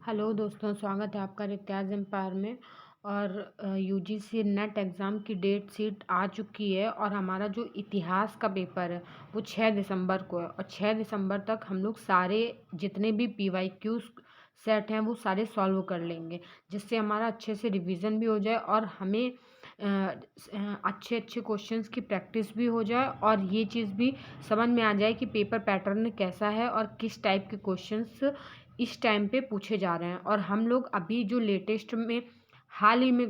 Hello दोस्तों, स्वागत है आपका रित्याज एम्पायर में। और यूजीसी नेट एग्ज़ाम की डेट शीट आ चुकी है और हमारा जो इतिहास का पेपर है वो 6 दिसंबर को है। और 6 दिसंबर तक हम लोग सारे जितने भी पीवाईक्यूज सेट हैं वो सारे सॉल्व कर लेंगे, जिससे हमारा अच्छे से रिवीजन भी हो जाए और हमें अच्छे अच्छे क्वेश्चंस की प्रैक्टिस भी हो जाए और ये चीज़ भी समझ में आ जाए कि पेपर पैटर्न कैसा है और किस टाइप के क्वेश्चंस इस टाइम पे पूछे जा रहे हैं। और हम लोग अभी जो लेटेस्ट में हाल ही में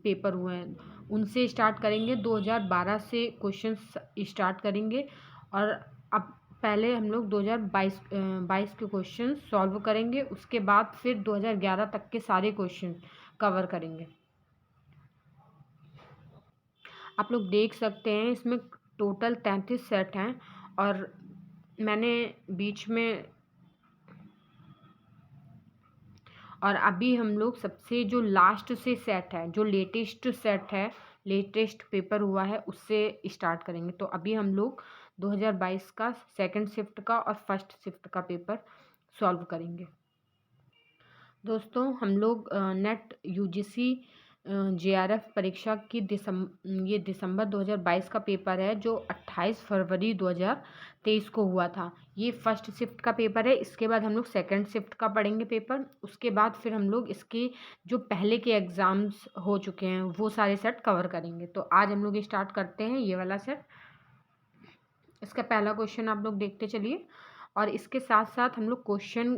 पेपर हुए हैं उनसे स्टार्ट करेंगे। 2012 से क्वेश्चंस स्टार्ट करेंगे और अब पहले हम लोग 2022 के क्वेश्चन सॉल्व करेंगे, उसके बाद फिर 2011 तक के सारे क्वेश्चन कवर करेंगे। आप लोग देख सकते हैं इसमें टोटल 33 सेट हैं और मैंने बीच में और अभी हम लोग सबसे जो लास्ट से सेट है, जो लेटेस्ट सेट है, लेटेस्ट पेपर हुआ है उससे स्टार्ट करेंगे। तो अभी हम लोग 2022 का सेकंड शिफ्ट का और फर्स्ट शिफ्ट का पेपर सॉल्व करेंगे। दोस्तों, हम लोग नेट यूजीसी जेआरएफ परीक्षा की ये दिसंबर 2022 का पेपर है जो 28 फरवरी 2023 को हुआ था। ये फर्स्ट शिफ्ट का पेपर है। इसके बाद हम लोग सेकंड शिफ्ट का पढ़ेंगे पेपर। उसके बाद फिर हम लोग इसके जो पहले के एग्ज़ाम्स हो चुके हैं वो सारे सेट कवर करेंगे। तो आज हम लोग स्टार्ट करते हैं ये वाला सेट। इसका पहला क्वेश्चन आप लोग देखते चलिए और इसके साथ साथ हम लोग क्वेश्चन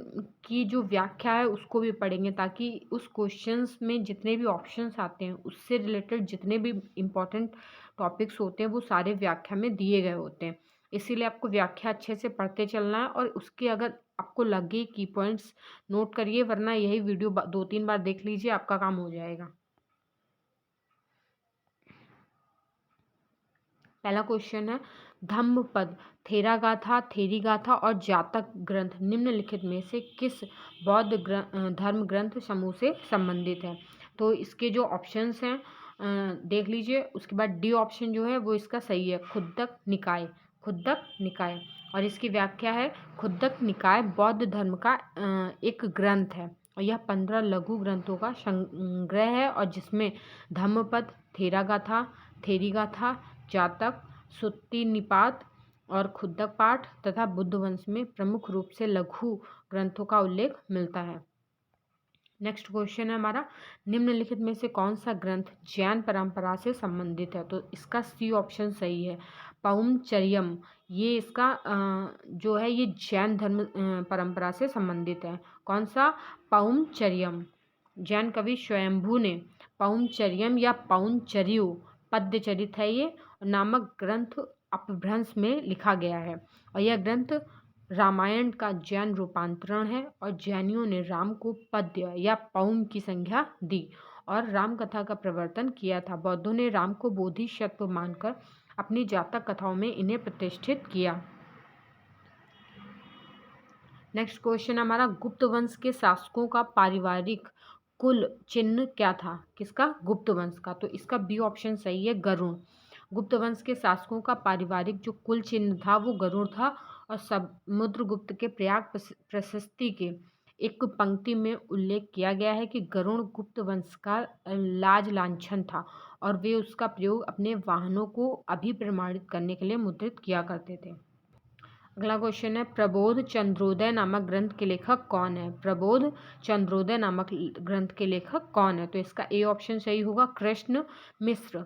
की जो व्याख्या है उसको भी पढ़ेंगे, ताकि उस क्वेश्चंस में जितने भी ऑप्शंस आते हैं उससे रिलेटेड जितने भी इम्पोर्टेंट टॉपिक्स होते हैं वो सारे व्याख्या में दिए गए होते हैं। इसीलिए आपको व्याख्या अच्छे से पढ़ते चलना है और उसके अगर आपको लगे की पॉइंट्स नोट करिए, वरना यही वीडियो 2-3 बार देख लीजिए, आपका काम हो जाएगा। पहला क्वेश्चन है, धम्मपद, थेरागाथा, थेरीगाथा और जातक ग्रंथ निम्नलिखित में से किस बौद्ध धर्म ग्रंथ समूह से संबंधित है? तो इसके जो ऑप्शंस हैं देख लीजिए। उसके बाद डी ऑप्शन जो है वो इसका सही है, खुद्दक निकाय। खुद्दक निकाय और इसकी व्याख्या है, खुद्दक निकाय बौद्ध धर्म का एक ग्रंथ है और यह 15 लघु ग्रंथों का संग्रह है और जिसमें धम्मपद, थेरागाथा, थेरीगाथा, जातक, सुत्ती निपात और खुद्दक पाठ तथा बुद्ध वंश में प्रमुख रूप से लघु ग्रंथों का उल्लेख मिलता है। नेक्स्ट क्वेश्चन है हमारा, निम्नलिखित में से कौन सा ग्रंथ जैन परंपरा से संबंधित है? तो इसका सी ऑप्शन सही है, पाउमचर्यम। ये इसका जो है ये जैन धर्म परंपरा से संबंधित है। कौन सा? पाउमचर्यम। जैन कवि स्वयंभू ने पाउमचर्यम या पाउनचर्यु पद्यचरित है ये नामक ग्रंथ अपभ्रंश में लिखा गया है और यह ग्रंथ रामायण का जैन रूपांतरण है और जैनियों ने राम को पद्य या पौम की संज्ञा दी और राम कथा का प्रवर्तन किया था। बौद्धों ने राम को बोधिसत्व मानकर अपनी जातक कथाओं में इन्हें प्रतिष्ठित किया। नेक्स्ट क्वेश्चन हमारा, गुप्त वंश के शासकों का पारिवारिक कुल चिन्ह क्या था? किसका? गुप्त वंश का। तो इसका बी ऑप्शन सही है, गरुड़। गुप्त वंश के शासकों का पारिवारिक जो कुल चिन्ह था वो गरुड़ था और समुद्रगुप्त के प्रयाग प्रशस्ति के एक पंक्ति में उल्लेख किया गया है कि गरुड़ गुप्त वंश का लाज लांछन था और वे उसका प्रयोग अपने वाहनों को अभिप्रमाणित करने के लिए मुद्रित किया करते थे। अगला क्वेश्चन है, प्रबोध चंद्रोदय नामक ग्रंथ के लेखक कौन है? प्रबोध चंद्रोदय नामक ग्रंथ के लेखक कौन है? तो इसका ए ऑप्शन सही होगा, कृष्ण मिश्र।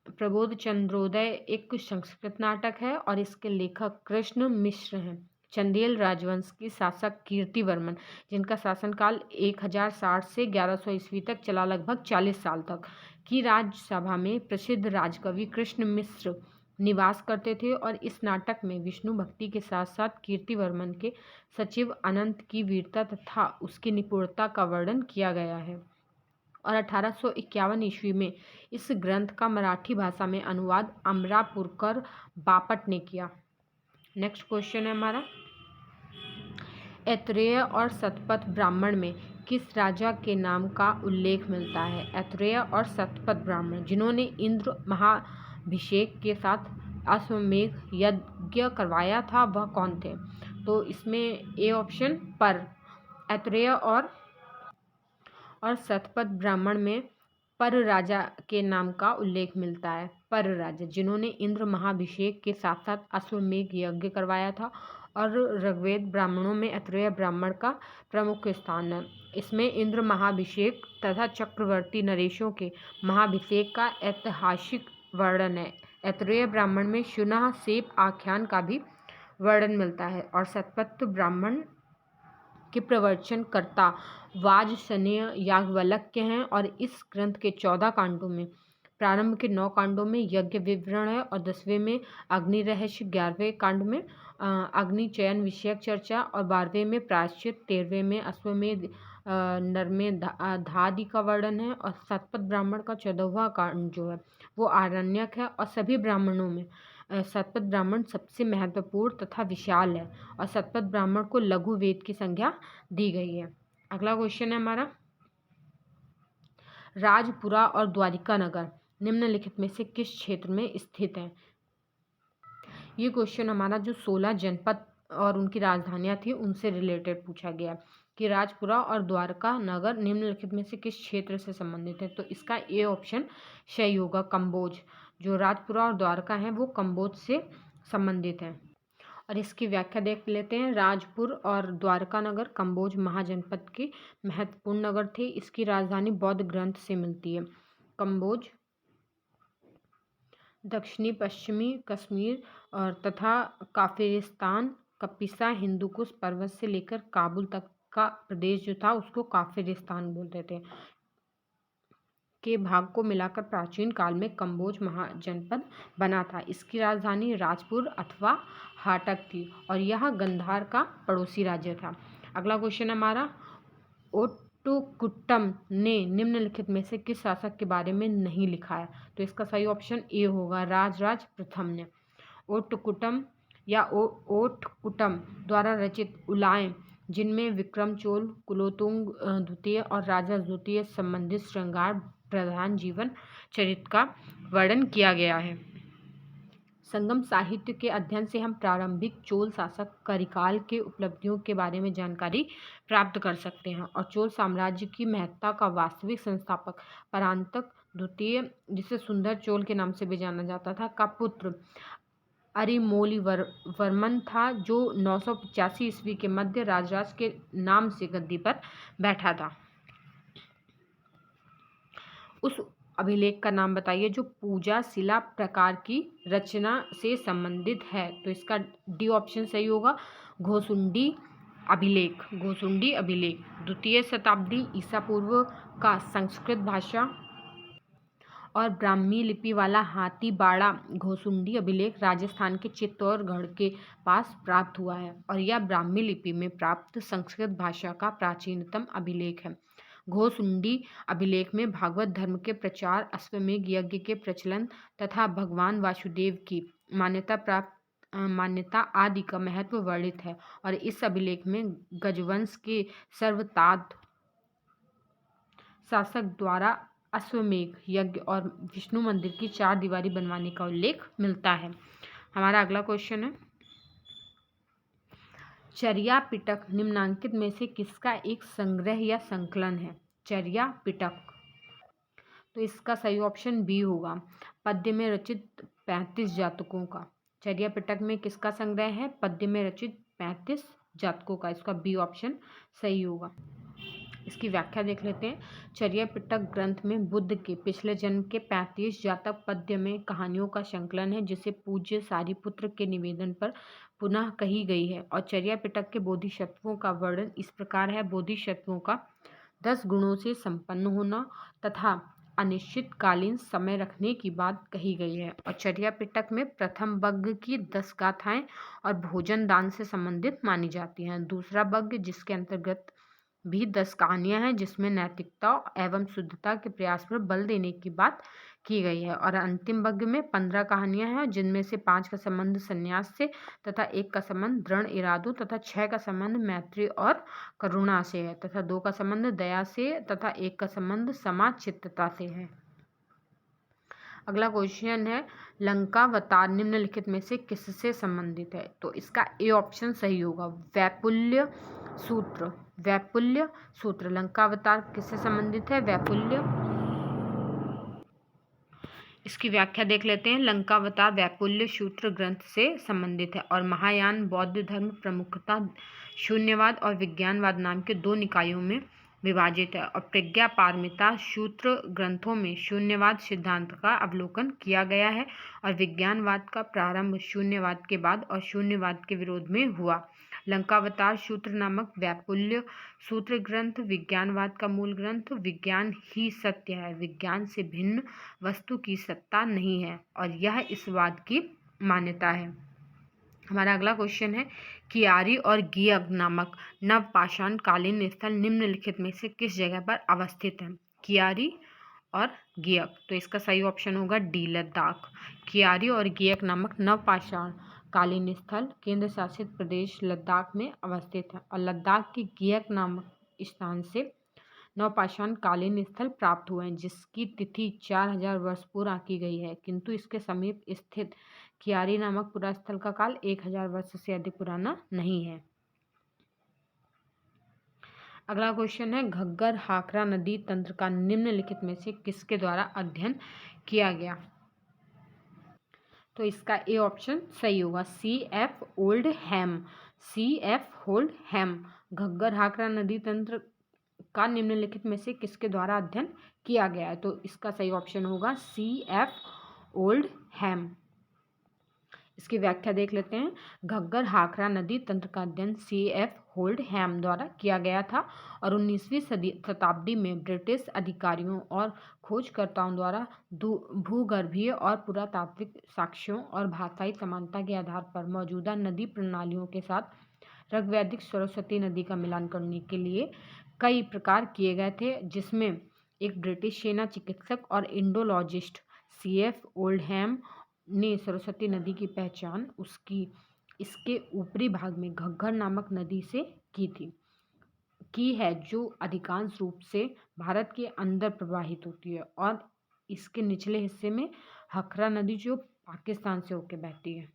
प्रबोध चंद्रोदय एक संस्कृत नाटक है और इसके लेखक कृष्ण मिश्र हैं। चंदेल राजवंश की शासक कीर्तिवर्मन, जिनका शासनकाल 1060 से 1100 ईस्वी तक चला, लगभग 40 साल तक, की राजसभा में प्रसिद्ध राजकवि कृष्ण मिश्र निवास करते थे और इस नाटक में विष्णु भक्ति के साथ साथ कीर्तिवर्मन के सचिव अनंत की वीरता तथा उसकी निपुणता का वर्णन किया गया है और 1851 ईस्वी में इस ग्रंथ का मराठी भाषा में अनुवाद अमरापुरकर बापट ने किया। नेक्स्ट क्वेश्चन है हमारा, ऐतरेय और शतपथ ब्राह्मण में किस राजा के नाम का उल्लेख मिलता है? ऐतरेय और शतपथ ब्राह्मण जिन्होंने इंद्र महाभिषेक के साथ अश्वमेघ यज्ञ करवाया था वह कौन थे? तो इसमें ए ऑप्शन पर ऐतरेय और और शतपथ ब्राह्मण में पर राजा के नाम का उल्लेख मिलता है। पर राजा जिन्होंने इंद्र महाभिषेक के साथ साथ अश्वमेध यज्ञ करवाया था, और ऋग्वेद ब्राह्मणों में अत्रेय ब्राह्मण का प्रमुख स्थान है। इसमें इंद्र महाभिषेक तथा चक्रवर्ती नरेशों के महाभिषेक का ऐतिहासिक वर्णन है। अत्रेय ब्राह्मण में शुनः सेप आख्यान का भी वर्णन मिलता है, और शतपथ ब्राह्मण के प्रवचनकर्ता वाजसनेय याज्ञवल्क्य हैं, और इस ग्रंथ के 14 कांडों में प्रारंभ के 9 कांडों में यज्ञ विवरण है, और 10वें में अग्नि रहस्य, 11वें कांड में अग्नि चयन विषयक चर्चा, और 12वें में प्रायश्चित, 13वें में अश्वमेध नरमेधादि का वर्णन है, और शतपथ ब्राह्मण का 14वां कांड जो है वो आरण्यक है। और सभी ब्राह्मणों में शतपथ ब्राह्मण सबसे महत्वपूर्ण तथा विशाल है, और शतपथ ब्राह्मण को लघु वेद की संज्ञा दी गई है। अगला क्वेश्चन है हमारा, राजपुरा और द्वारिका नगर निम्नलिखित में से किस क्षेत्र में स्थित है? ये क्वेश्चन हमारा जो 16 जनपद और उनकी राजधानियां थी उनसे रिलेटेड पूछा गया कि राजपुरा और द्वारका नगर निम्नलिखित में से किस क्षेत्र से संबंधित है। तो इसका ए ऑप्शन सही होगा, कंबोज। जो राजपुरा और द्वारका हैं वो कंबोज से संबंधित हैं। और इसकी व्याख्या देख लेते हैं। राजपुर और द्वारका नगर कंबोज महाजनपद के महत्वपूर्ण नगर थे। इसकी राजधानी बौद्ध ग्रंथ से मिलती है। कंबोज दक्षिणी पश्चिमी कश्मीर और तथा काफिरिस्तान, कपिसा, हिंदुकुश पर्वत से लेकर काबुल तक का प्रदेश जो था उसको काफिरिस्तान बोलते थे के भाग को मिलाकर प्राचीन काल में कंबोज महाजनपद बना था। इसकी राजधानी राजपुर अथवा हाटक थी, और यह गंधार का पड़ोसी राज्य था। अगला क्वेश्चन हमारा, ओट्टुकुट्टम ने निम्नलिखित में से किस शासक के बारे में नहीं लिखा है? तो इसका सही ऑप्शन ए होगा, राजराज प्रथम ने। ओट्टुकुट्टम या ओट्टकुट्टम द्वारा रचित उलाएं, जिनमें विक्रम चोल, कुलोतुंग द्वितीय और राजा द्वितीय संबंधित श्रृंगार प्रधान जीवन चरित्र का वर्णन किया गया है। संगम साहित्य के अध्ययन से हम प्रारंभिक चोल शासक करिकाल के उपलब्धियों के बारे में जानकारी प्राप्त कर सकते हैं, और चोल साम्राज्य की महत्ता का वास्तविक संस्थापक परांतक द्वितीय, जिसे सुंदर चोल के नाम से भी जाना जाता था, का पुत्र अरिमोलिवर्मन था, जो 985 ईस्वी के मध्य राजराज के नाम से गद्दी पर बैठा था। उस अभिलेख का नाम बताइए जो पूजा शिला प्रकार की रचना से संबंधित है। तो इसका डी ऑप्शन सही होगा, घोसुंडी अभिलेख। घोसुंडी अभिलेख 2वीं शताब्दी ईसा पूर्व का संस्कृत भाषा और ब्राह्मी लिपि वाला हाथीबाड़ा घोसुंडी अभिलेख राजस्थान के चित्तौड़गढ़ के पास प्राप्त हुआ है, और यह ब्राह्मी लिपि में प्राप्त संस्कृत भाषा का प्राचीनतम अभिलेख है। घोसुंडी अभिलेख में भागवत धर्म के प्रचार, अश्वमेध यज्ञ के प्रचलन तथा भगवान वासुदेव की मान्यता आदि का महत्व वर्णित है, और इस अभिलेख में गजवंश के सर्वताद शासक द्वारा अश्वमेध यज्ञ और विष्णु मंदिर की 4 दीवारी बनवाने का उल्लेख मिलता है। हमारा अगला क्वेश्चन है, चर्या पिटक निम्नांकित में से किसका एक संग्रह या संकलन है? चर्या पिटक, तो इसका सही ऑप्शन बी होगा, पद्य में रचित 35 जातकों का। चर्या पिटक में किसका संग्रह है? पद्य में रचित 35 जातकों का। इसका बी ऑप्शन सही होगा। इसकी व्याख्या देख लेते हैं। चर्या पिटक ग्रंथ में बुद्ध के पिछले जन्म के 35 जातक पद्य में कहानियों का संकलन है, जिसे पूज्य सारिपुत्र के निवेदन पर पुनः कही गई है। और चर्या पिटक के बोधिसत्वों का वर्णन इस प्रकार है। बोधिसत्वों का 10 गुणों से संपन्न होना तथा अनिश्चितकालीन समय रखने की बात कही गई है। और चर्या पिटक में प्रथम वग्ग की 10 गाथाएं और भोजन दान से संबंधित मानी जाती हैं। दूसरा वग्ग, जिसके अंतर्गत भी 10 कहानियां हैं, जिसमें नैतिकता एवं शुद्धता के प्रयास पर बल देने की बात की गई है। और अंतिम वग्ग में 15 कहानियां हैं, जिनमें से 5 का संबंध संन्यास से तथा 1 का संबंध दृढ़ इरादों तथा 6 का संबंध मैत्री और करुणा से है तथा 2 का संबंध दया से तथा 1 का संबंध समाचित्तता से है। अगला क्वेश्चन है, लंकावतार निम्नलिखित में से किससे संबंधित है? तो इसका ए ऑप्शन सही होगा, वैपुल्य सूत्र वैपुल्य सूत्र। लंकावतार किससे संबंधित है? वैपुल्य। इसकी व्याख्या देख लेते हैं। लंकावतार वैपुल्य सूत्र ग्रंथ से संबंधित है और महायान बौद्ध धर्म प्रमुखता शून्यवाद और विज्ञानवाद नाम के दो निकायों में विभाजित है और प्रज्ञा पारमिता सूत्र ग्रंथों में शून्यवाद सिद्धांत का अवलोकन किया गया है और विज्ञानवाद का प्रारंभ शून्यवाद के बाद और शून्यवाद के विरोध में हुआ। लंकावतार सूत्र नामक वैपुल्य सूत्र ग्रंथ विज्ञानवाद का मूल ग्रंथ। विज्ञान ही सत्य है, विज्ञान से भिन्न वस्तु की सत्ता नहीं है और यह इस वाद की मान्यता है। हमारा अगला क्वेश्चन है, कियारी और गियक नामक नवपाषाण कालीन स्थल निम्नलिखित में से किस जगह पर अवस्थित है? कियारी और गियक, तो इसका सही ऑप्शन होगा डी, लद्दाख। कियारी और गियक नामक नवपाषाण कालीन स्थल केंद्र शासित प्रदेश लद्दाख में अवस्थित है और लद्दाख के गियक नामक स्थान से नवपाषाण कालीन स्थल प्राप्त हुए हैं जिसकी तिथि 4000 वर्ष पूर्व की गई है, किंतु इसके समीप स्थित कियारी नामक पूरा स्थल का काल 1000 वर्ष से अधिक पुराना नहीं है। अगला क्वेश्चन है, घग्गर हाकरा नदी तंत्र का निम्नलिखित में से किसके द्वारा अध्ययन किया गया? तो इसका ए ऑप्शन सही होगा, C.F. Oldham. C.F. Oldham Ghaggar हाकरा नदी तंत्र का निम्नलिखित में से किसके द्वारा अध्ययन किया गया है? तो इसका सही ऑप्शन होगा C.F. ओल्डहैम। इसकी व्याख्या देख लेते हैं। घग्गर हाकरा नदी तंत्र का अध्ययन C.F. ओल्डहैम द्वारा किया गया था और 19वीं शताब्दी में ब्रिटिश अधिकारियों और खोजकर्ताओं द्वारा भूगर्भीय और पुरातात्विक साक्ष्यों और भाषाई समानता के आधार पर मौजूदा नदी प्रणालियों के साथ ऋग्वैदिक सरस्वती नदी का मिलान करने के लिए कई प्रकार किए गए थे, जिसमें एक ब्रिटिश सेना चिकित्सक और इंडोलॉजिस्ट C.F. ओल्डहैम ने सरस्वती नदी की पहचान इसके ऊपरी भाग में घग्गर नामक नदी से की है, जो अधिकांश रूप से भारत के अंदर प्रवाहित होती है और इसके निचले हिस्से में हकरा नदी जो पाकिस्तान से होकर बहती है।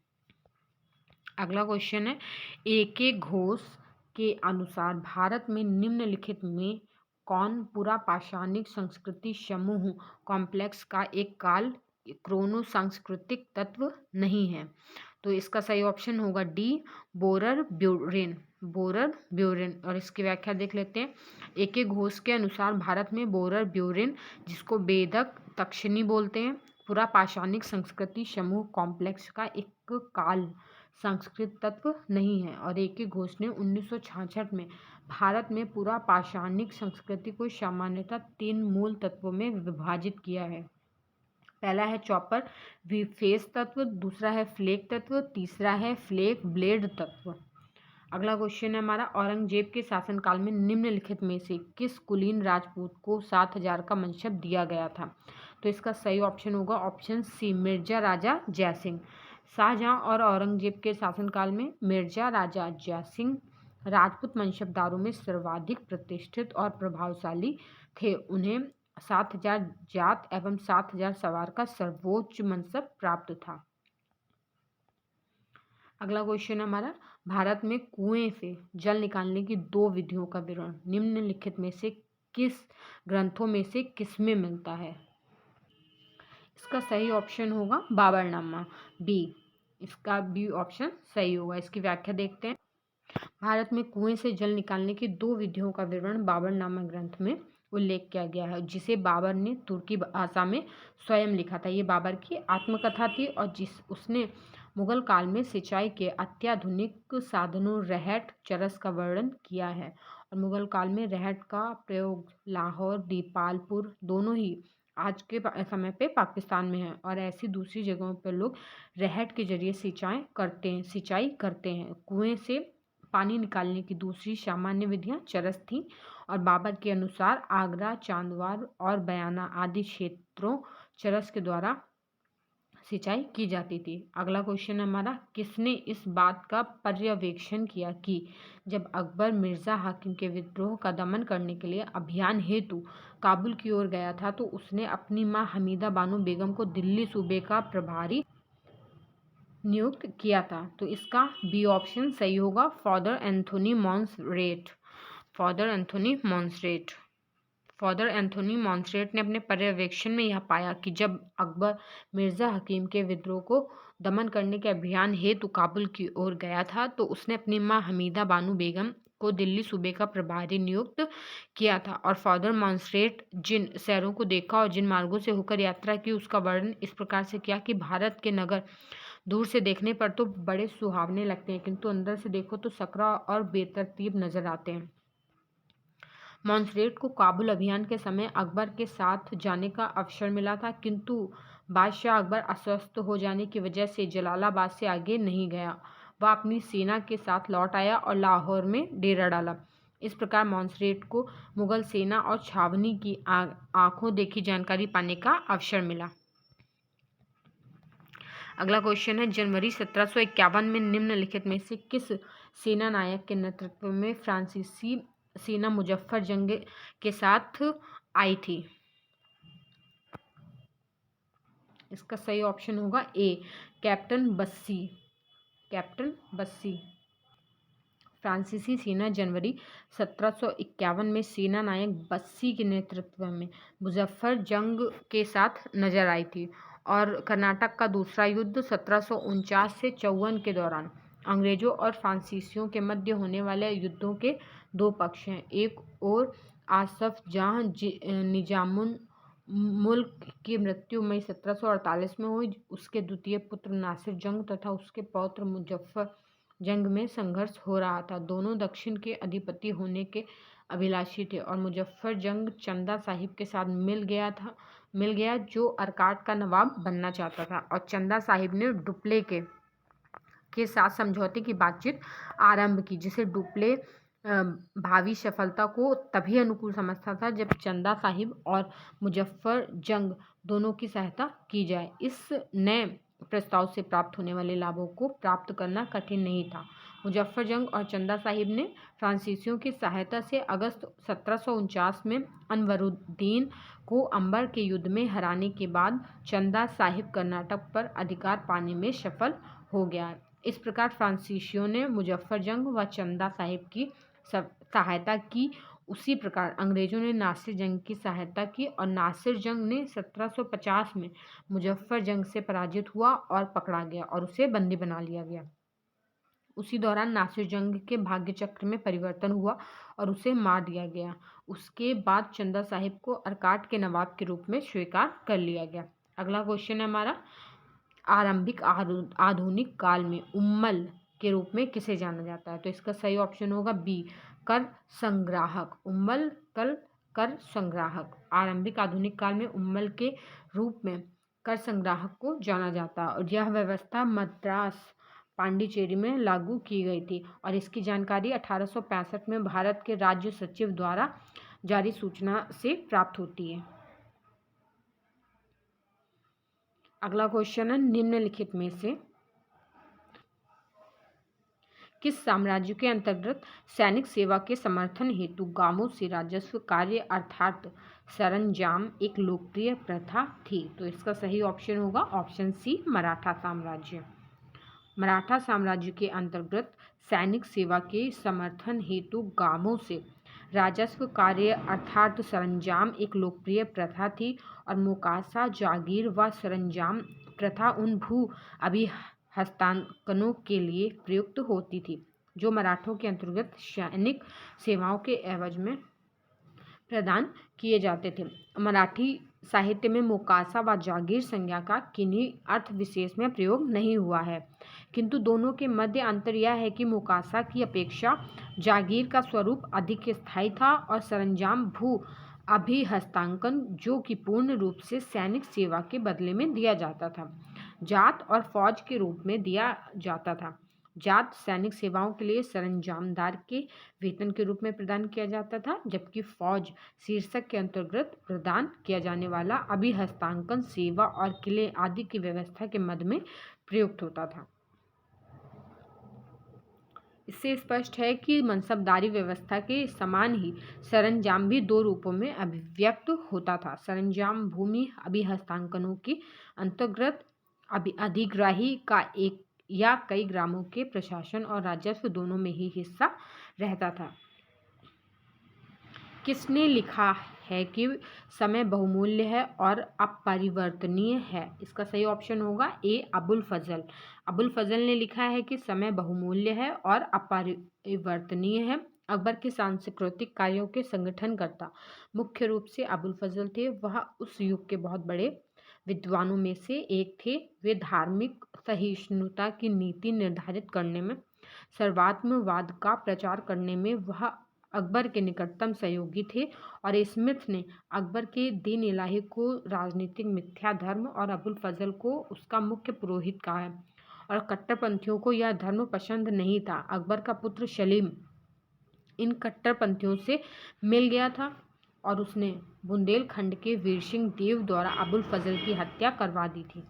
अगला क्वेश्चन है, A.K. घोष के अनुसार भारत में निम्नलिखित में कौन पूरा पाषाणिक संस्कृति समूह कॉम्प्लेक्स का एक काल क्रोनो सांस्कृतिक तत्व नहीं है? तो इसका सही ऑप्शन होगा डी, बोरर ब्यूरेन। और इसकी व्याख्या देख लेते हैं। A.K. घोष के अनुसार भारत में बोरर ब्यूरेन, जिसको बेदक तक्षिणी बोलते हैं, पूरा पाषाणिक संस्कृति समूह कॉम्प्लेक्स का एक काल सांस्कृतिक तत्व नहीं है और A.K. घोष ने 1966 में भारत में पूरा पाषाणिक संस्कृति को सामान्यतः 3 मूल तत्वों में विभाजित किया है। पहला है चॉपर फेस तत्व, दूसरा है फ्लेक तत्व, तीसरा है फ्लेक ब्लेड तत्व। अगला क्वेश्चन है हमारा, औरंगजेब के शासनकाल में निम्नलिखित में से किस कुलीन राजपूत को 7000 का मनसब दिया गया था? तो इसका सही ऑप्शन होगा ऑप्शन सी, मिर्जा राजा जयसिंह। शाहजहां और औरंगजेब के शासनकाल में मिर्जा राजा जयसिंह राजपूत मनसबदारों में सर्वाधिक प्रतिष्ठित और प्रभावशाली थे। उन्हें 7000 जात एवं 7000 सवार का सर्वोच्च मनसब प्राप्त था। अगला क्वेश्चन हमारा, भारत में कुएं से जल निकालने की 2 विधियों का विवरण निम्नलिखित में से किस ग्रंथों में से किसमें मिलता है? इसका सही ऑप्शन होगा बाबरनामा, बी। इसका बी ऑप्शन सही होगा। इसकी व्याख्या देखते हैं। भारत में कुएं से जल निकालने की 2 विधियों का विवरण बाबरनामा ग्रंथ में उल्लेख किया गया है, जिसे बाबर ने तुर्की भाषा में स्वयं लिखा था। ये बाबर की आत्मकथा थी और उसने मुगल काल में सिंचाई के अत्याधुनिक साधनों रहट चरस का वर्णन किया है और मुगल काल में रहट का प्रयोग लाहौर, दीपालपुर दोनों ही आज के समय पे पाकिस्तान में है और ऐसी दूसरी जगहों पर लोग रहट के जरिए सिंचाई करते हैं। कुएं से पानी निकालने की दूसरी सामान्य विधियां चरस थीं और बाबर के अनुसार आगरा, चांदवार और बयाना आदि क्षेत्रों चरस के द्वारा सिंचाई की जाती थी। अगला क्वेश्चन हमारा, किसने इस बात का पर्यवेक्षण किया कि जब अकबर मिर्ज़ा हाकिम के विद्रोह का दमन करने के लिए अभियान हेतु काबुल की ओर गया था तो उसने अपनी मां हमीदा बानो बेगम को दिल्ली सूबे का प्रभारी नियुक्त किया था? तो इसका बी ऑप्शन सही होगा, Father Anthony Monserrate. Father Anthony Monserrate. Father Anthony Monserrate ने अपने पर्यवेक्षण में यह पाया कि जब अकबर मिर्ज़ा हकीम के विद्रोह को दमन करने के अभियान हेतु काबुल की ओर गया था, तो उसने अपनी माँ हमीदा बानो बेगम को दिल्ली सूबे का प्रभारी नियुक्त किया था। और फादर मॉन्सरेट जिन शहरों को देखा और जिन मार्गों से होकर यात्रा की, उसका वर्णन इस प्रकार से किया कि भारत के नगर दूर से देखने पर तो बड़े सुहावने लगते हैं, किंतु अंदर से देखो तो सकरा और बेतरतीब नजर आते हैं। मॉन्सरेट को काबुल अभियान के समय अकबर के साथ जाने का अवसर मिला था, किंतु बादशाह अकबर अस्वस्थ हो जाने की वजह से जलालाबाद से आगे नहीं गया। वह अपनी सेना के साथ लौट आया और लाहौर में डेरा डाला। इस प्रकार मॉन्सरेट को मुगल सेना और छावनी की आंखों देखी जानकारी पाने का अवसर मिला। अगला क्वेश्चन है, जनवरी 1751 में निम्नलिखित में से किस सेना नायक के नेतृत्व में फ्रांसीसी सेना मुजफ्फर जंग के साथ आई थी? इसका सही ऑप्शन होगा ए, कैप्टन बस्सी। कैप्टन बस्सी। फ्रांसीसी सेना जनवरी 1751 में सेना नायक बस्सी के नेतृत्व में मुजफ्फर जंग के साथ नजर आई थी। और कर्नाटक का दूसरा युद्ध 1749 से 54 के दौरान अंग्रेजों और फ्रांसीसियों के मध्य होने वाले युद्धों के दो पक्ष हैं। एक ओर आसफ जहां निजामुन मुल्क की मृत्यु मई 1748 में हुई, उसके द्वितीय पुत्र नासिर जंग तथा उसके पौत्र मुजफ्फर जंग में संघर्ष हो रहा था। दोनों दक्षिण के अधिपति होने के अभिलाषी थे और मुजफ्फर जंग चंदा साहिब के साथ मिल गया जो अरकाट का नवाब बनना चाहता था। और चंदा साहिब ने डुप्ले के साथ समझौते की बातचीत आरंभ की, जिसे डुप्ले भावी सफलता को तभी अनुकूल समझता था जब चंदा साहिब और मुजफ्फर जंग दोनों की सहायता की जाए। इस नए प्रस्ताव से प्राप्त होने वाले लाभों को प्राप्त करना कठिन नहीं था। मुजफ्फर जंग और चंदा साहिब ने फ्रांसीसियों की सहायता से अगस्त 1749 में अनवरुद्दीन को अंबर के युद्ध में हराने के बाद चंदा साहिब कर्नाटक पर अधिकार पाने में सफल हो गया। इस प्रकार फ्रांसीसियों ने मुजफ्फर जंग व चंदा साहिब की सहायता की। उसी प्रकार अंग्रेजों ने नासिर जंग की सहायता की और नासिर जंग ने 1750 में मुजफ्फर जंग से पराजित हुआ और पकड़ा गया और उसे बंदी बना लिया गया। उसी दौरान नासिर जंग के भाग्य चक्र में परिवर्तन हुआ और उसे मार दिया गया। उसके बाद चंदा साहिब को अरकाट के नवाब के रूप में स्वीकार कर लिया गया। अगला क्वेश्चन है हमारा, आरंभिक आधुनिक काल में उम्मल के रूप में किसे जाना जाता है? तो इसका सही ऑप्शन होगा बी, कर संग्राहक। उम्मल कर संग्राहक। आरंभिक आधुनिक काल में उम्मल के रूप में कर संग्राहक को जाना जाता है और यह व्यवस्था मद्रास पांडिचेरी में लागू की गई थी और इसकी जानकारी 1865 में भारत के राज्य सचिव द्वारा जारी सूचना से प्राप्त होती है। अगला क्वेश्चन है, निम्नलिखित में से किस साम्राज्य के अंतर्गत सैनिक सेवा के समर्थन हेतु गांवों से राजस्व कार्य अर्थात सरंजाम एक लोकप्रिय प्रथा थी? तो इसका सही ऑप्शन होगा ऑप्शन सी, मराठा साम्राज्य। मराठा साम्राज्य के अंतर्गत सैनिक सेवा के समर्थन हेतु गांवों से राजस्व कार्य अर्थात सरंजाम एक लोकप्रिय प्रथा थी और मोकासा जागीर व सरंजाम प्रथा उन भू अभिहस्तांकनों के लिए प्रयुक्त होती थी जो मराठों के अंतर्गत सैनिक सेवाओं के एवज में प्रदान किए जाते थे। मराठी साहित्य में मोकासा व जागीर संज्ञा का किन्हीं अर्थ विशेष में प्रयोग नहीं हुआ है, किंतु दोनों के मध्य अंतर यह है कि मोकासा की अपेक्षा जागीर का स्वरूप अधिक स्थायी था और सरंजाम भू अभिहस्तांकन जो कि पूर्ण रूप से सैनिक सेवा के बदले में दिया जाता था, जात और फौज के रूप में दिया जाता था। जात सैनिक सेवाओं के लिए सरंजामदार के वेतन के रूप में प्रदान किया जाता था, जबकि फौज शीर्षक के अंतर्गत प्रदान किया जाने वाला अभिहस्तांकन सेवा और किले आदि की व्यवस्था के मद में प्रयुक्त होता था। इससे स्पष्ट है कि मनसबदारी व्यवस्था के समान ही सरंजाम भी दो रूपों में अभिव्यक्त होता था। सरंजाम भूमि अभिहस्तांकनों के अंतर्गत अधिग्राही का एक या कई ग्रामों के प्रशासन और राजस्व दोनों में ही हिस्सा रहता था। किसने लिखा है कि समय बहुमूल्य है और अपरिवर्तनीय है? इसका सही ऑप्शन होगा ए, अबुल फजल। अबुल फजल ने लिखा है कि समय बहुमूल्य है और अपरिवर्तनीय है। अकबर के सांस्कृतिक कार्यों के संगठनकर्ता मुख्य रूप से अबुल फजल थे। वह उस युग के बहुत बड़े विद्वानों में से एक थे। वे धार्मिक सहिष्णुता की नीति निर्धारित करने में, सर्वात्मवाद का प्रचार करने में वह अकबर के निकटतम सहयोगी थे। और स्मिथ ने अकबर के दीन इलाही को राजनीतिक मिथ्या धर्म और अबुल फजल को उसका मुख्य पुरोहित कहा है। और कट्टरपंथियों को यह धर्म पसंद नहीं था। अकबर का पुत्र सलीम इन कट्टरपंथियों से मिल गया था और उसने बुंदेलखंड के वीर सिंह देव द्वारा अबुल फजल की हत्या करवा दी थी।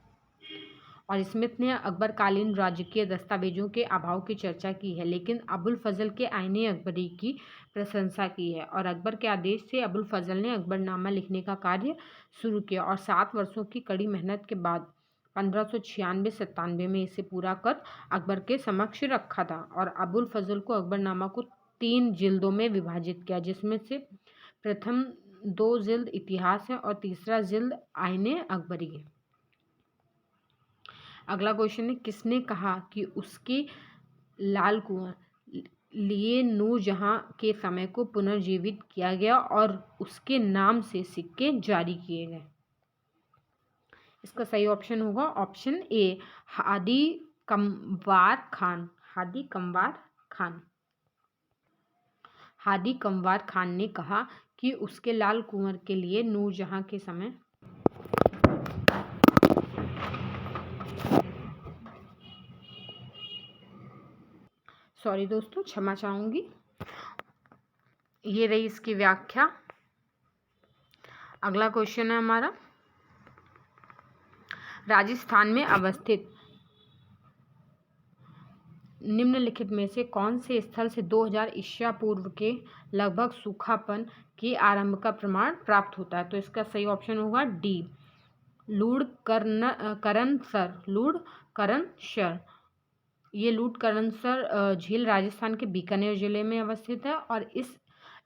और स्मिथ ने अकबरकालीन राजकीय दस्तावेजों के अभाव की चर्चा की है, लेकिन अबुल फजल के आईने अकबरी की प्रशंसा की है। और अकबर के आदेश से अबुल फजल ने अकबरनामा लिखने का कार्य शुरू किया और 7 वर्षों की कड़ी मेहनत के बाद 1596-97 में इसे पूरा कर अकबर के समक्ष रखा था। और अबुल फजल को अकबरनामा को 3 जिल्दों में विभाजित किया, जिसमें से प्रथम 2 जिल्द इतिहास है और तीसरा जिल्द आईने अकबरी है। अगला क्वेश्चन है, किसने कहा कि उसके लाल कुंवर लिए नूरजहां के समय को पुनर्जीवित किया गया और उसके नाम से सिक्के जारी किए गए? इसका सही ऑप्शन होगा ऑप्शन ए, हादी कमवार खान। हादी कमवार खान। हादी कमवार खान ने कहा कि उसके लाल कुंवर के लिए नूरजहां के समय सॉरी दोस्तों, क्षमा चाहूंगी, ये रही इसकी व्याख्या। अगला क्वेश्चन है हमारा, राजस्थान में अवस्थित निम्नलिखित में से कौन से स्थल से 2000 ईसा पूर्व के लगभग सूखापन के आरंभ का प्रमाण प्राप्त होता है? तो इसका सही ऑप्शन होगा डी, लूड़करणसर। लूड़करणसर, ये लूड़करणसर झील राजस्थान के बीकानेर जिले में अवस्थित है और इस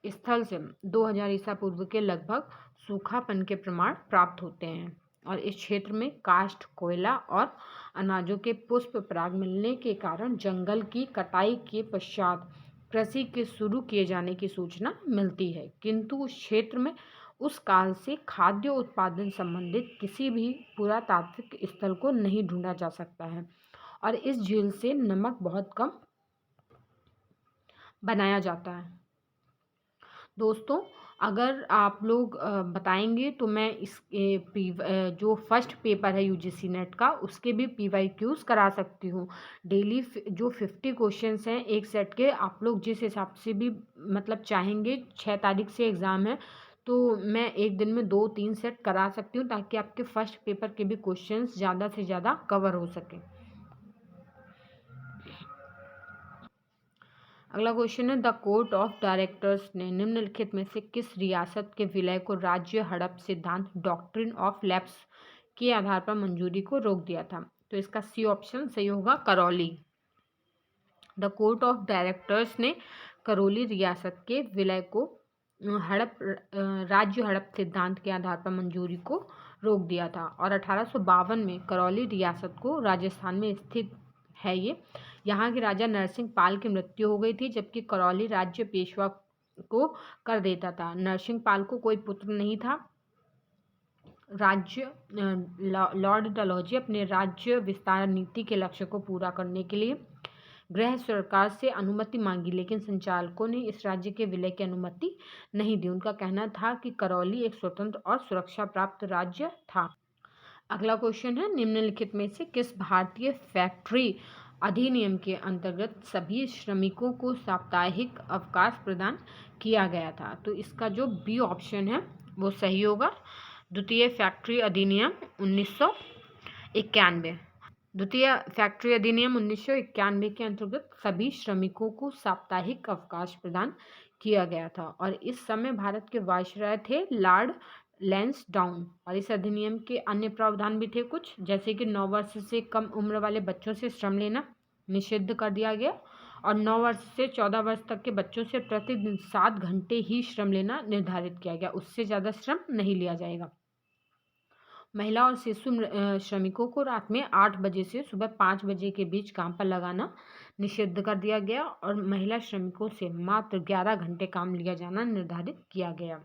स्थल से 2000 ईसा पूर्व के लगभग सूखापन के प्रमाण प्राप्त होते हैं। और इस क्षेत्र में काष्ठ, कोयला और अनाजों के पुष्प पराग मिलने के कारण जंगल की कटाई के पश्चात कृषि के शुरू किए जाने की सूचना मिलती है, किंतु उस क्षेत्र में उस काल से खाद्य उत्पादन संबंधित किसी भी पुरातात्विक स्थल को नहीं ढूंढा जा सकता है। और इस झील से नमक बहुत कम बनाया जाता है। दोस्तों, अगर आप लोग बताएंगे तो मैं इस जो फर्स्ट पेपर है यूजीसी नेट का, उसके भी PYQs करा सकती हूँ। डेली जो 50 क्वेश्चंस हैं एक सेट के, आप लोग जिस हिसाब से भी मतलब चाहेंगे, 6 तारीख से एग्ज़ाम है तो मैं एक दिन में 2-3 सेट करा सकती हूँ, ताकि आपके फर्स्ट पेपर के भी क्वेश्चंस ज़्यादा से ज़्यादा कवर हो सके। अगला क्वेश्चन है, द कोर्ट ऑफ डायरेक्टर्स ने निम्नलिखित में से किस रियासत के विलय को राज्य हड़प सिद्धांत डॉक्ट्रिन ऑफ लैप्स के आधार पर मंजूरी को रोक दिया था? तो इसका सी ऑप्शन सही होगा, Karauli. The court of directors ने करौली रियासत के विलय को राज्य हड़प सिद्धांत के आधार पर मंजूरी को रोक दिया था। और 1852 में करौली रियासत को राजस्थान में स्थित है। ये यहाँ के राजा नरसिंह पाल की मृत्यु हो गई थी, जबकि करौली राज्य पेशवा को कर देता था। नरसिंह पाल को कोई पुत्र नहीं था। लॉर्ड डलहौजी अपने राज्य विस्तार नीति के लक्ष्य को पूरा करने के लिए गृह सरकार से अनुमति मांगी, लेकिन संचालकों ने इस राज्य के विलय की अनुमति नहीं दी। उनका कहना था कि करौली एक स्वतंत्र और सुरक्षा प्राप्त राज्य था। अगला क्वेश्चन है, निम्नलिखित में से किस भारतीय फैक्ट्री अधिनियम के अंतर्गत सभी श्रमिकों को साप्ताहिक अवकाश प्रदान किया गया था? तो इसका जो बी ऑप्शन है वो सही होगा, द्वितीय फैक्ट्री अधिनियम 1991। द्वितीय फैक्ट्री अधिनियम 1991 के अंतर्गत सभी श्रमिकों को साप्ताहिक अवकाश प्रदान किया गया था। और इस समय भारत के वायसराय थे लॉर्ड लैंसडाउन। और इस अधिनियम के अन्य प्रावधान भी थे कुछ, जैसे कि 9 वर्ष से कम उम्र वाले बच्चों से श्रम लेना निषिद्ध कर दिया गया और 9 वर्ष से 14 वर्ष तक के बच्चों से प्रतिदिन 7 घंटे ही श्रम लेना निर्धारित किया गया, उससे ज़्यादा श्रम नहीं लिया जाएगा। महिला और शिशु श्रमिकों को रात में 8 बजे से सुबह 5 बजे के बीच काम पर लगाना निषिद्ध कर दिया गया और महिला श्रमिकों से मात्र 11 घंटे काम लिया जाना निर्धारित किया गया।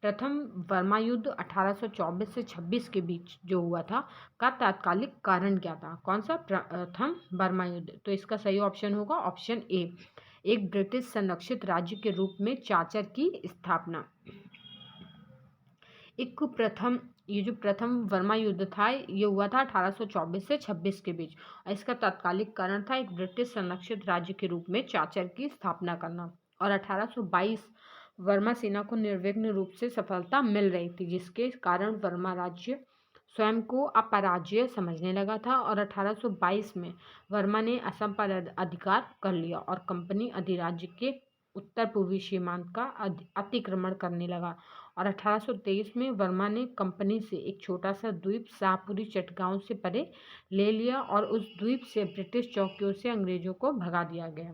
प्रथम बर्मा युद्ध 1824 से 26 के बीच जो हुआ था का तात्कालिक कारण क्या था? कौन सा? प्रथम बर्मा युद्ध। तो इसका सही ऑप्शन होगा ऑप्शन ए, एक ब्रिटिश संरक्षित राज्य के रूप में चाचर की स्थापना। ये जो प्रथम बर्मा युद्ध था ये हुआ था 1824 से 26 के बीच और इसका तात्कालिक कारण था एक ब्रिटिश संरक्षित राज्य के रूप में चाचर की स्थापना करना। और 1822 वर्मा सेना को निर्विघ्न रूप से सफलता मिल रही थी, जिसके कारण वर्मा राज्य स्वयं को अपराज्य समझने लगा था और 1822 में वर्मा ने असम पर अधिकार कर लिया और कंपनी अधिराज्य के उत्तर पूर्वी सीमांत का अतिक्रमण करने लगा और 1823 में वर्मा ने कंपनी से एक छोटा सा द्वीप शाहपुरी चटगांव से परे ले लिया और उस द्वीप से ब्रिटिश चौकियों से अंग्रेजों को भगा दिया गया।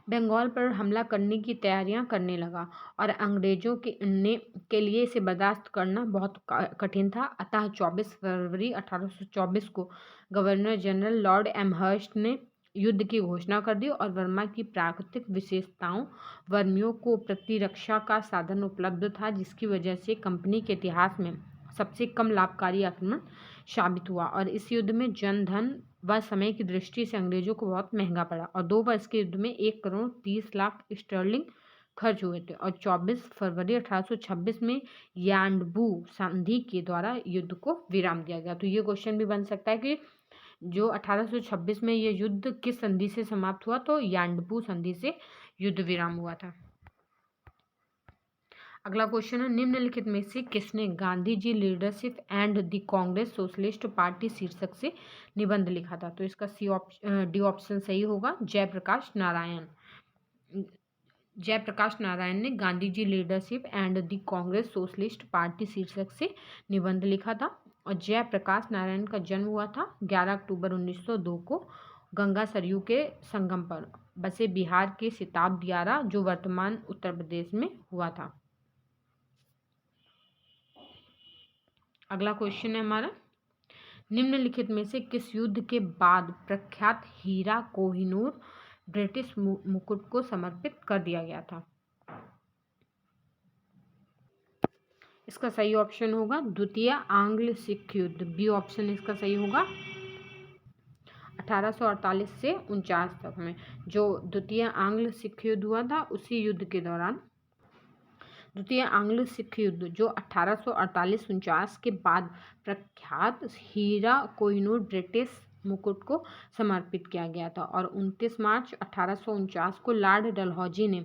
बंगाल पर हमला करने की तैयारियां करने लगा और अंग्रेजों के लिए इसे बर्दाश्त करना बहुत कठिन था। अतः 24 फरवरी 1824 को गवर्नर जनरल लॉर्ड एमहर्स्ट ने युद्ध की घोषणा कर दी और वर्मा की प्राकृतिक विशेषताओं वर्मियों को प्रतिरक्षा का साधन उपलब्ध था, जिसकी वजह से कंपनी के इतिहास में सबसे कम लाभकारी आक्रमण साबित हुआ और इस युद्ध में जनधन व समय की दृष्टि से अंग्रेजों को बहुत महंगा पड़ा और 2 वर्ष के युद्ध में 1 करोड़ 30 लाख स्टर्लिंग खर्च हुए थे और 24 फरवरी 1826 में यांडबू संधि के द्वारा युद्ध को विराम दिया गया। तो ये क्वेश्चन भी बन सकता है कि जो 1826 में ये युद्ध किस संधि से समाप्त हुआ? तो यांडबू संधि से युद्ध विराम हुआ था। अगला क्वेश्चन है, निम्नलिखित में से किसने Gandhi ji leadership and the Congress Socialist Party शीर्षक से निबंध लिखा था? तो इसका डी ऑप्शन सही होगा, जयप्रकाश नारायण। जयप्रकाश नारायण ने Gandhi ji leadership and the Congress Socialist Party शीर्षक से निबंध लिखा था और जयप्रकाश नारायण का जन्म हुआ था 11 अक्टूबर 1902 को गंगा सरयू के संगम पर बसे बिहार के सिताब दियारा, जो वर्तमान उत्तर प्रदेश में हुआ था। अगला क्वेश्चन है हमारा, निम्नलिखित में से किस युद्ध के बाद प्रख्यात हीरा कोहिनूर ब्रिटिश मुकुट को समर्पित कर दिया गया था? इसका सही ऑप्शन होगा द्वितीय आंग्ल सिख युद्ध, बी ऑप्शन इसका सही होगा। 1848 से 49 तक में जो द्वितीय आंग्ल सिख युद्ध हुआ था, उसी युद्ध के दौरान द्वितीय आंग्ल सिख युद्ध जो 1848-49 के बाद प्रख्यात हीरा कोहिनूर ब्रिटिश मुकुट को समर्पित किया गया था और 29 मार्च 1849 को लॉर्ड डलहौजी ने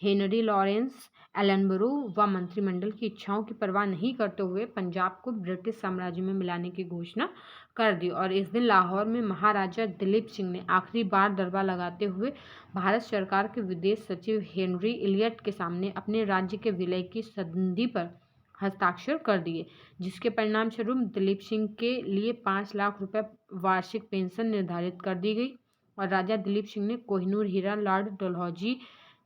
हेनरी लॉरेंस एलनबरो व मंत्रिमंडल की इच्छाओं की परवाह नहीं करते हुए पंजाब को ब्रिटिश साम्राज्य में मिलाने की घोषणा कर दी और इस दिन लाहौर में महाराजा दिलीप सिंह ने आखिरी बार दरबार लगाते हुए भारत सरकार के विदेश सचिव हेनरी इलियट के सामने अपने राज्य के विलय की संधि पर हस्ताक्षर कर दिए, जिसके परिणाम स्वरूप दिलीप सिंह के लिए 5 लाख रुपए वार्षिक पेंशन निर्धारित कर दी गई और राजा दिलीप सिंह ने कोहिनूर हीरा लॉर्ड डलहौजी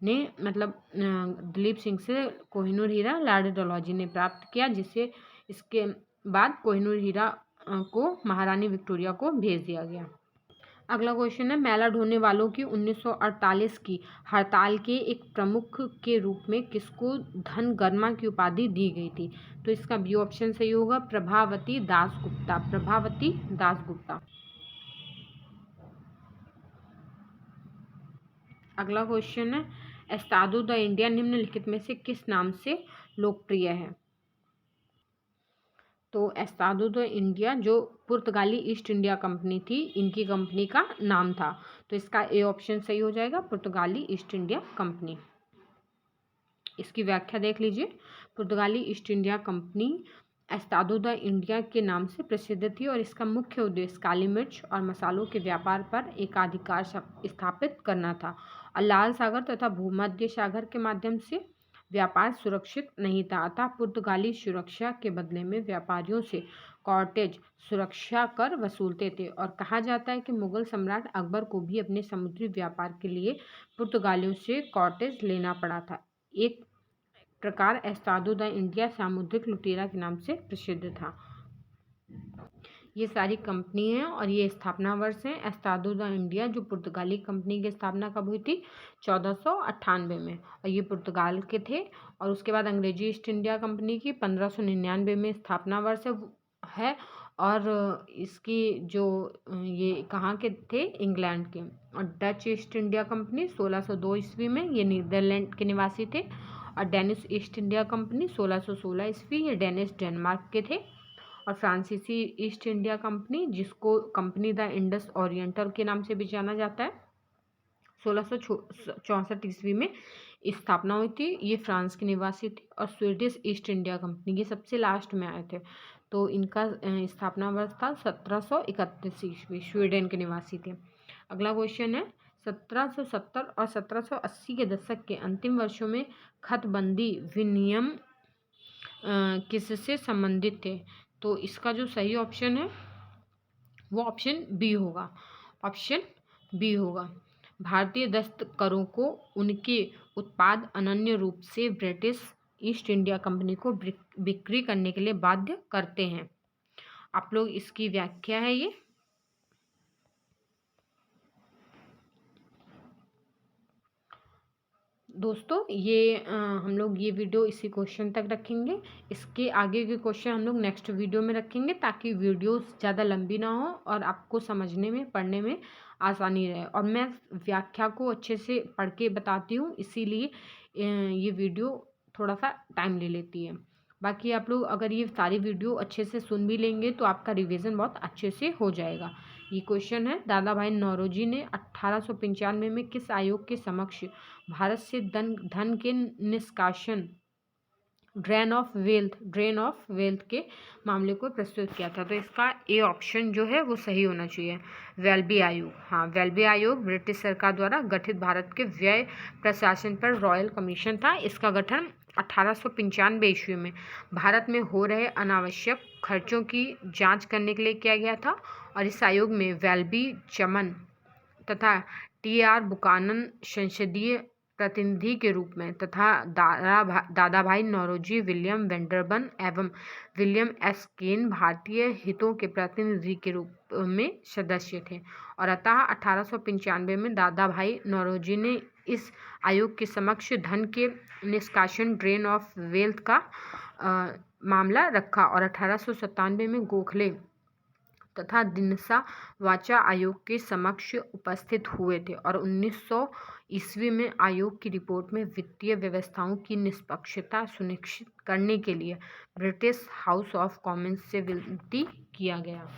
ने दिलीप सिंह से कोहिनूर हीरा लॉर्ड डलहौजी ने प्राप्त किया, जिसे इसके बाद कोहिनूर हीरा को महारानी विक्टोरिया को भेज दिया गया। अगला क्वेश्चन है, मेला ढोने वालों की 1948 की हड़ताल के एक प्रमुख के रूप में किसको धनगरमा की उपाधि दी गई थी? तो इसका बी ऑप्शन सही होगा, प्रभावती दासगुप्ता। प्रभावती दासगुप्ता। अगला क्वेश्चन है, एस्तादो द इंडिया निम्नलिखित में से किस नाम से लोकप्रिय है? तो एस्तादो द इंडिया जो पुर्तगाली ईस्ट इंडिया कंपनी थी, इनकी कंपनी का नाम था, तो इसका ए ऑप्शन सही हो जाएगा, पुर्तगाली ईस्ट इंडिया कंपनी। इसकी व्याख्या देख लीजिए, पुर्तगाली East India Company Estado da India के नाम से प्रसिद्ध थी और इसका मुख्य उद्देश्य काली मिर्च और मसालों के व्यापार पर एकाधिकार स्थापित करना था और लाल सागर तथा भूमध्य सागर के माध्यम से व्यापार सुरक्षित नहीं था, अतः पुर्तगाली सुरक्षा के बदले में व्यापारियों से कॉर्टेज सुरक्षा कर वसूलते थे। और कहा जाता है कि मुगल सम्राट अकबर को भी अपने समुद्री व्यापार के लिए पुर्तगालियों से कॉर्टेज लेना पड़ा था। एक प्रकार एस्तादो द इंडिया सामुद्रिक लुटेरा के नाम से प्रसिद्ध था। ये सारी कंपनी हैं और ये स्थापना वर्ष है। एस्तादो द इंडिया जो पुर्तगाली कंपनी की स्थापना कब हुई थी? 1498 में, और ये पुर्तगाल के थे। और उसके बाद अंग्रेजी ईस्ट इंडिया कंपनी की 1599 में स्थापना वर्ष है। और इसकी जो ये कहाँ के थे? इंग्लैंड के। और डच ईस्ट इंडिया कंपनी 1602 ईस्वी में, ये नीदरलैंड के निवासी थे। और डेनिश ईस्ट इंडिया कंपनी 1616 ईस्वी, ये डेनिश डेनमार्क के थे। और फ्रांसीसी ईस्ट इंडिया कंपनी, जिसको कंपनी द इंडस ओरिएंटल के नाम से भी जाना जाता है, 1664 ईस्वी में स्थापना हुई थी। ये फ्रांस के निवासी थे। और स्वीडिश ईस्ट इंडिया कंपनी ये सबसे लास्ट में आए थे, तो इनका स्थापना वर्ष था 1731 ईस्वी, स्वीडन के निवासी थे। अगला क्वेश्चन है, 1770 और 1780 के दशक के अंतिम वर्षों में खतबंदी विनियम किससे संबंधित थे? तो इसका जो सही ऑप्शन है वो ऑप्शन बी होगा। ऑप्शन बी होगा। भारतीय दस्तकरों को उनके उत्पाद अनन्य रूप से ब्रिटिश ईस्ट इंडिया कंपनी को बिक्री करने के लिए बाध्य करते हैं। आप लोग इसकी व्याख्या है ये। दोस्तों ये हम लोग ये वीडियो इसी क्वेश्चन तक रखेंगे। इसके आगे के क्वेश्चन हम लोग नेक्स्ट वीडियो में रखेंगे, ताकि वीडियो ज़्यादा लंबी ना हो और आपको समझने में पढ़ने में आसानी रहे। और मैं व्याख्या को अच्छे से पढ़ के बताती हूँ, इसीलिए ये वीडियो थोड़ा सा टाइम ले लेती है। बाकी आप लोग अगर ये सारी वीडियो अच्छे से सुन भी लेंगे तो आपका रिवीजन बहुत अच्छे से हो जाएगा। ये क्वेश्चन है, दादा भाई नौरोजी ने 1895 में किस आयोग के समक्ष भारत से धन के निष्कासन ड्रेन ऑफ वेल्थ के मामले को प्रस्तुत किया था? तो इसका ए ऑप्शन जो है वो सही होना चाहिए, वेल्बी आयोग। हाँ, वेल्बी आयोग ब्रिटिश सरकार द्वारा गठित भारत के व्यय प्रशासन पर रॉयल कमीशन था। इसका गठन 1895 ईस्वी में भारत में हो रहे अनावश्यक खर्चों की जांच करने के लिए किया गया था। और इस आयोग में वेल्बी चमन तथा टी.आर. बुकानन संसदीय प्रतिनिधि के रूप में तथा दादा भाई नौरोजी, विलियम वेंडरबन एवं विलियम एस केन भारतीय हितों के प्रतिनिधि के रूप में सदस्य थे। और अतः 1895 में दादा भाई नौरोजी ने इस आयोग के समक्ष धन के निष्कासन ड्रेन ऑफ वेल्थ का मामला रखा। और 1897 में गोखले तथा दिनसा वाचा आयोग के समक्ष उपस्थित हुए थे। और 1900 ईस्वी में आयोग की रिपोर्ट में वित्तीय व्यवस्थाओं की निष्पक्षता सुनिश्चित करने के लिए ब्रिटिश हाउस ऑफ कॉमन्स से विनती किया गया।